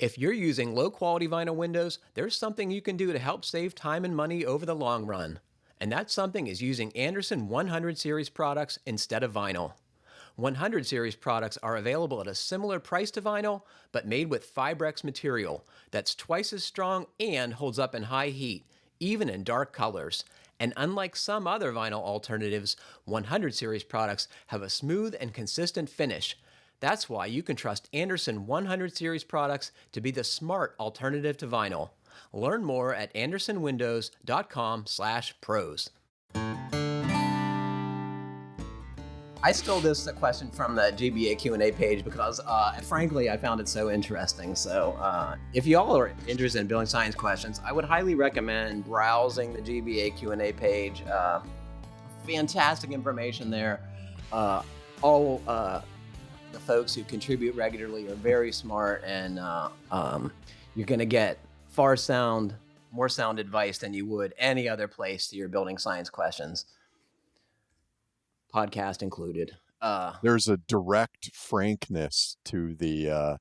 If you're using low-quality vinyl windows, there's something you can do to help save time and money over the long run. And that something is using Andersen 100 series products instead of vinyl. 100 series products are available at a similar price to vinyl, but made with Fibrex material that's twice as strong and holds up in high heat, even in dark colors. And unlike some other vinyl alternatives, 100 series products have a smooth and consistent finish. That's why you can trust Andersen 100 series products to be the smart alternative to vinyl. Learn more at andersenwindows.com/pros. I stole this question from the GBA Q&A page because, frankly, I found it so interesting. So if you all are interested in building science questions, I would highly recommend browsing the GBA Q&A page. Fantastic information there. All the folks who contribute regularly are very smart, and you're going to get more sound advice than you would any other place to your building science questions, podcast included. There's a direct frankness to the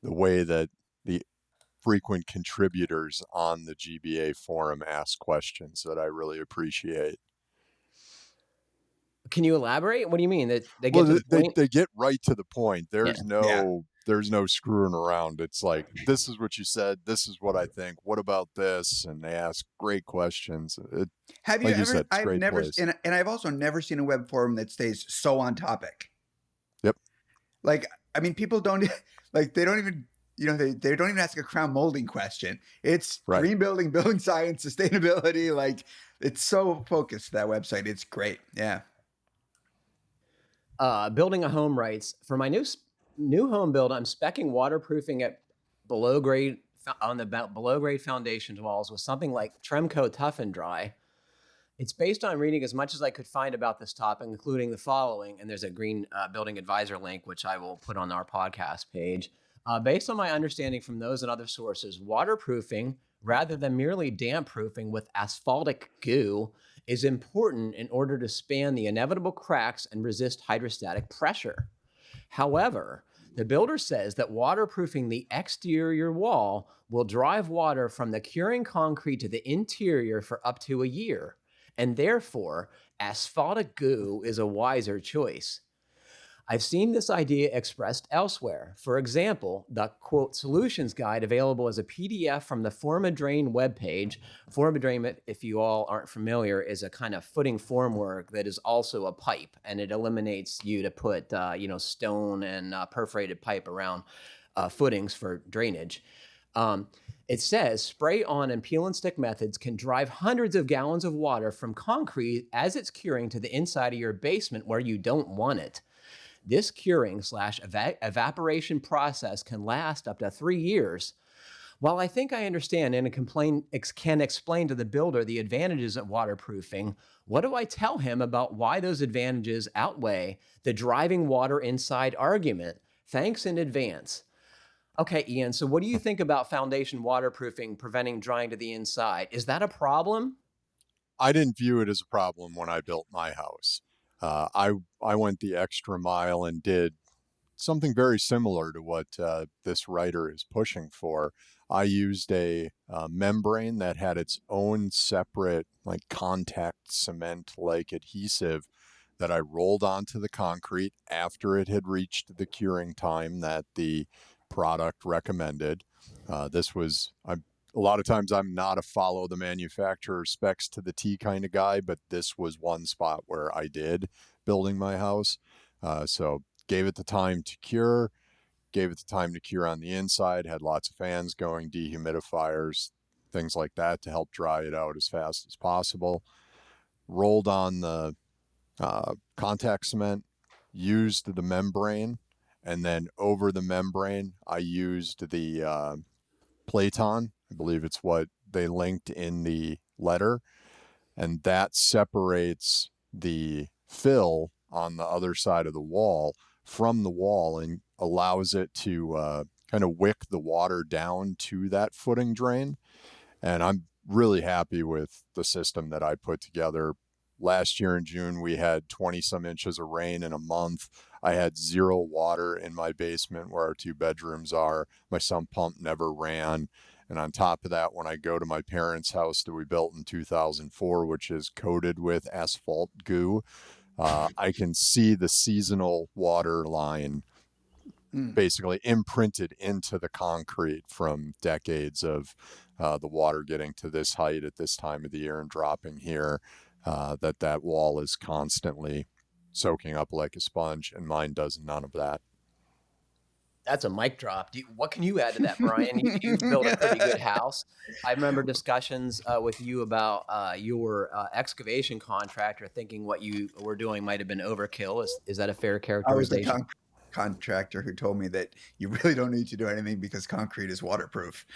way that the frequent contributors on the GBA forum ask questions that I really appreciate. Can you elaborate? What do you mean? That they get to the point? They get right to the point. There's no screwing around. It's like, this is what you said. This is what I think. What about this? And they ask great questions. Have you ever? I've never, and I've also never seen a web forum that stays so on topic. Yep. Like, I mean, people don't like. They don't even. They don't even ask a crown molding question. It's green building, building science, sustainability. Like, it's so focused, that website. It's great. Yeah. Building a home writes, for my new home build, I'm spec'ing waterproofing at below grade foundation walls with something like Tremco Tough and Dry. It's based on reading as much as I could find about this topic, including the following, and there's a Green Building Advisor link, which I will put on our podcast page. Based on my understanding from those and other sources, waterproofing, rather than merely damp proofing with asphaltic goo, is important in order to span the inevitable cracks and resist hydrostatic pressure. However, the builder says that waterproofing the exterior wall will drive water from the curing concrete to the interior for up to a year, and therefore, asphaltic goo is a wiser choice. I've seen this idea expressed elsewhere. For example, the quote solutions guide available as a PDF from the Formadrain webpage. Formadrain, if you all aren't familiar, is a kind of footing formwork that is also a pipe, and it eliminates you to put stone and perforated pipe around footings for drainage. It says spray on and peel and stick methods can drive hundreds of gallons of water from concrete as it's curing to the inside of your basement where you don't want it. This curing/evaporation process can last up to 3 years. While I think I understand and can explain to the builder the advantages of waterproofing, what do I tell him about why those advantages outweigh the driving water inside argument? Thanks in advance. Okay, Ian, so what do you think about foundation waterproofing preventing drying to the inside? Is that a problem? I didn't view it as a problem when I built my house. I went the extra mile and did something very similar to what this writer is pushing for. I used a membrane that had its own separate contact cement-like adhesive that I rolled onto the concrete after it had reached the curing time that the product recommended. A lot of times I'm not a follow the manufacturer specs to the T kind of guy, but this was one spot where I did building my house. So gave it the time to cure, on the inside, had lots of fans going, dehumidifiers, things like that to help dry it out as fast as possible. Rolled on the contact cement, used the membrane, and then over the membrane, I used the Platon. I believe it's what they linked in the letter, and that separates the fill on the other side of the wall from the wall and allows it to kind of wick the water down to that footing drain. And I'm really happy with the system that I put together. last year in June, we had 20 some inches of rain in a month. I had zero water in my basement where our 2 bedrooms are. My sump pump never ran. And on top of that, when I go to my parents' house that we built in 2004, which is coated with asphalt goo, I can see the seasonal water line basically imprinted into the concrete from decades of the water getting to this height at this time of the year and dropping here, that wall is constantly soaking up like a sponge, and mine does none of that. That's a mic drop. What can you add to that, Brian? You've built a pretty good house. I remember discussions with you about your excavation contractor thinking what you were doing might have been overkill. Is that a fair characterization? I was the contractor who told me that you really don't need to do anything because concrete is waterproof,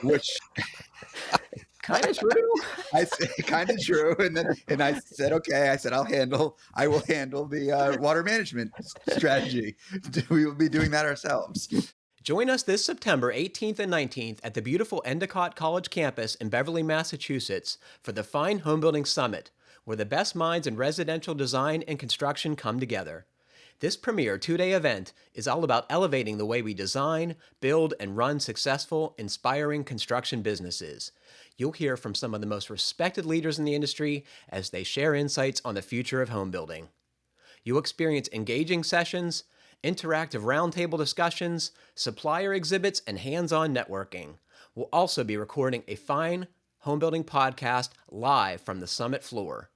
which kind of true. I said kind of true, and I said okay. I said I will handle the water management strategy. We will be doing that ourselves. Join us this September 18th and 19th at the beautiful Endicott College campus in Beverly, Massachusetts for the Fine Homebuilding Summit, where the best minds in residential design and construction come together. This premier 2-day event is all about elevating the way we design, build, and run successful, inspiring construction businesses. You'll hear from some of the most respected leaders in the industry as they share insights on the future of home building. You'll experience engaging sessions, interactive roundtable discussions, supplier exhibits, and hands-on networking. We'll also be recording a Fine Homebuilding Podcast live from the summit floor.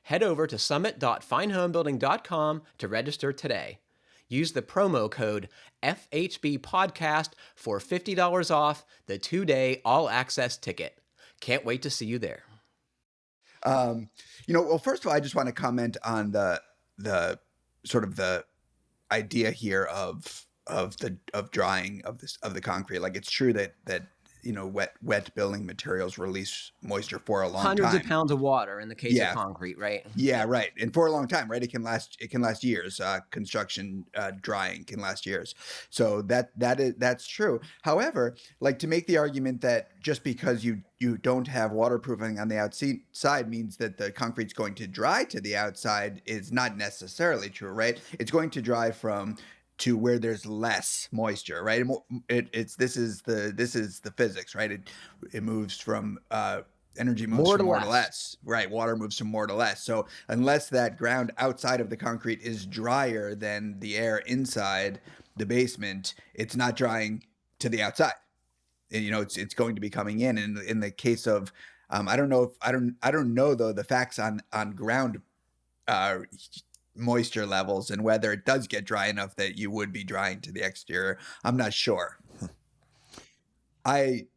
Head over to summit.finehomebuilding.com to register today. Use the promo code FHB Podcast for $50 off the 2-day all-access ticket. Can't wait to see you there. Well, first of all, I just want to comment on the sort of the idea here of drying of the concrete. Like, it's true that wet building materials release moisture for a long time. Hundreds of pounds of water in the case of concrete, right? Yeah, right. And for a long time, right? It can last years. Construction drying can last years. So that's true. However, like, to make the argument that just because you don't have waterproofing on the outside means that the concrete's going to dry to the outside is not necessarily true, right? It's going to dry to where there's less moisture, right? This is the physics, right? It moves from energy moves from more to less, right? Water moves from more to less. So unless that ground outside of the concrete is drier than the air inside the basement, it's not drying to the outside. And, it's going to be coming in. And in the case of, I don't know though the facts on ground moisture levels and whether it does get dry enough that you would be drying to the exterior. I'm not sure. I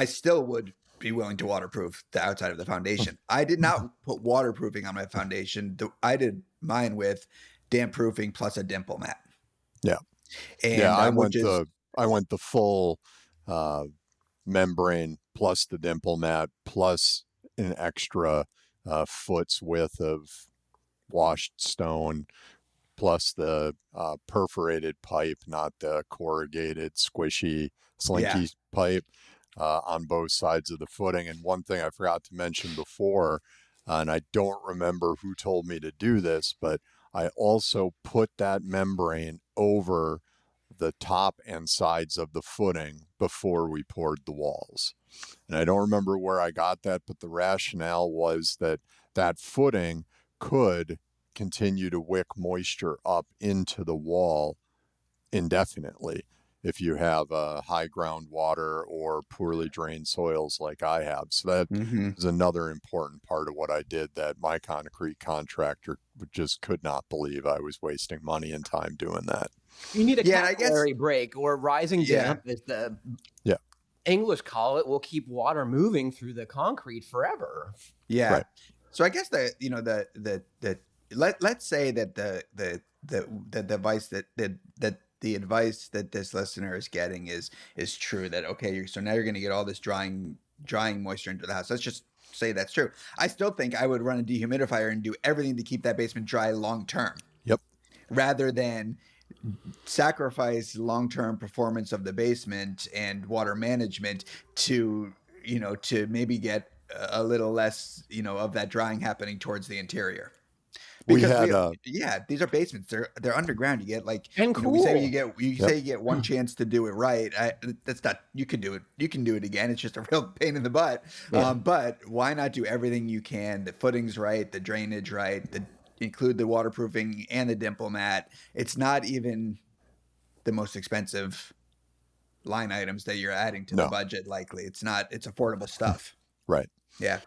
still would be willing to waterproof the outside of the foundation. I did not put waterproofing on my foundation. I did mine with damp proofing plus a dimple mat. Yeah. And I went the full membrane plus the dimple mat plus an extra foot's width of washed stone plus the perforated pipe, not the corrugated, squishy, slinky pipe on both sides of the footing. And one thing I forgot to mention before, and I don't remember who told me to do this, but I also put that membrane over the top and sides of the footing before we poured the walls. And I don't remember where I got that, but the rationale was that footing could continue to wick moisture up into the wall indefinitely if you have high groundwater or poorly drained soils like I have. So that is another important part of what I did that my concrete contractor just could not believe I was wasting money and time doing that. You need a capillary break, or rising damp, as the English call it, will keep water moving through the concrete forever. Yeah. Right. So I guess let's say that the advice that this listener is getting is true, that okay, so now you're going to get all this drying moisture into the house. Let's just say that's true. I still think I would run a dehumidifier and do everything to keep that basement dry long term. Yep. Rather than sacrifice long-term performance of the basement and water management to maybe get a little less, of that drying happening towards the interior. We Because had these are basements. They're underground. You get like, And we say cool. you say you get one chance to do it right. That's not, you can do it. You can do it again. It's just a real pain in the butt. Yeah. But why not do everything you can? The footings right, the drainage right, include the waterproofing and the dimple mat. It's not even the most expensive line items that you're adding to the No. budget. Likely, it's not. It's affordable stuff. right. Yeah.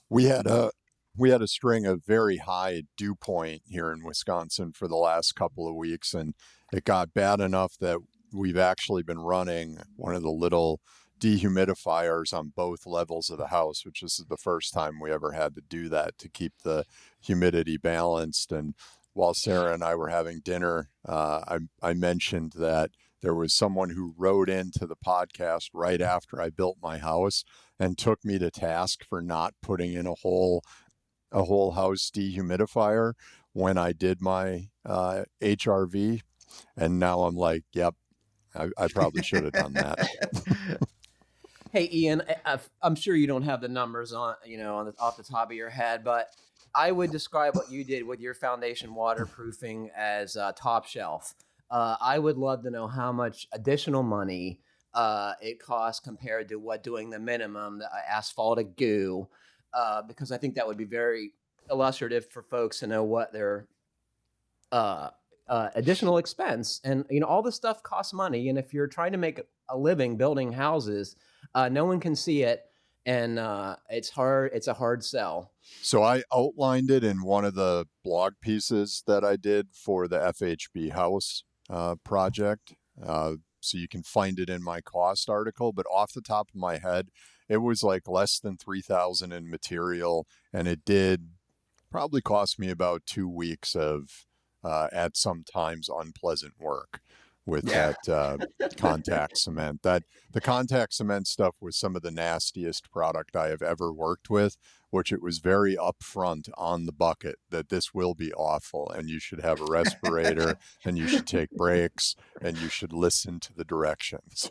We had a string of very high dew point here in Wisconsin for the last couple of weeks, and it got bad enough that we've actually been running one of the little dehumidifiers on both levels of the house, which is the first time we ever had to do that to keep the humidity balanced. And while Sarah and I were having dinner, I mentioned that there was someone who wrote into the podcast right after I built my house and took me to task for not putting in a whole house dehumidifier when I did my HRV. And now I'm like, yep, I probably should have done that. Hey, Ian, I'm sure you don't have the numbers on off the top of your head, but I would describe what you did with your foundation waterproofing as top shelf. I would love to know how much additional money it costs compared to what doing the minimum, the asphaltic goo, because I think that would be very illustrative for folks to know what their additional expense. And all this stuff costs money, and if you're trying to make a living building houses, no one can see it, and it's hard. It's a hard sell. So I outlined it in one of the blog pieces that I did for the FHB house project. So you can find it in my cost article, but off the top of my head, it was like less than $3,000 in material, and it did probably cost me about 2 weeks of at some times unpleasant work with that contact cement. That the contact cement stuff was some of the nastiest product I have ever worked with, which it was very upfront on the bucket that this will be awful and you should have a respirator and you should take breaks and you should listen to the directions.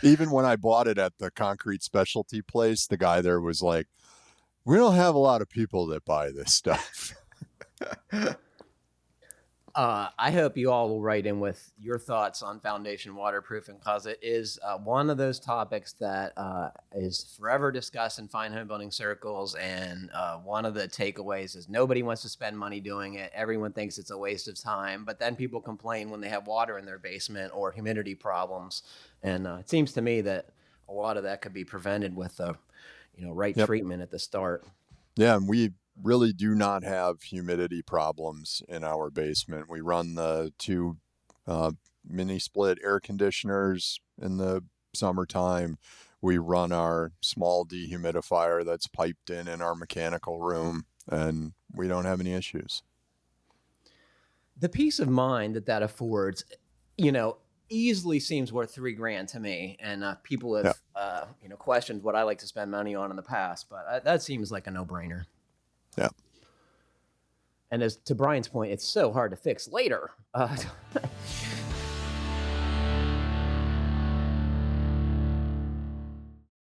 Even when I bought it at the concrete specialty place, the guy there was like, we don't have a lot of people that buy this stuff. I hope you all will write in with your thoughts on foundation waterproofing, because it is one of those topics that is forever discussed in fine home building circles. And one of the takeaways is nobody wants to spend money doing it. Everyone thinks it's a waste of time. But then people complain when they have water in their basement or humidity problems. And it seems to me that a lot of that could be prevented with the right treatment at the start. Yeah, and we really do not have humidity problems in our basement. We run the 2 mini split air conditioners in the summertime. We run our small dehumidifier that's piped in our mechanical room, and we don't have any issues. The peace of mind that affords, easily seems worth $3,000 to me. And people have, questioned what I like to spend money on in the past, but that seems like a no-brainer. Yeah. And as to Brian's point, it's so hard to fix later.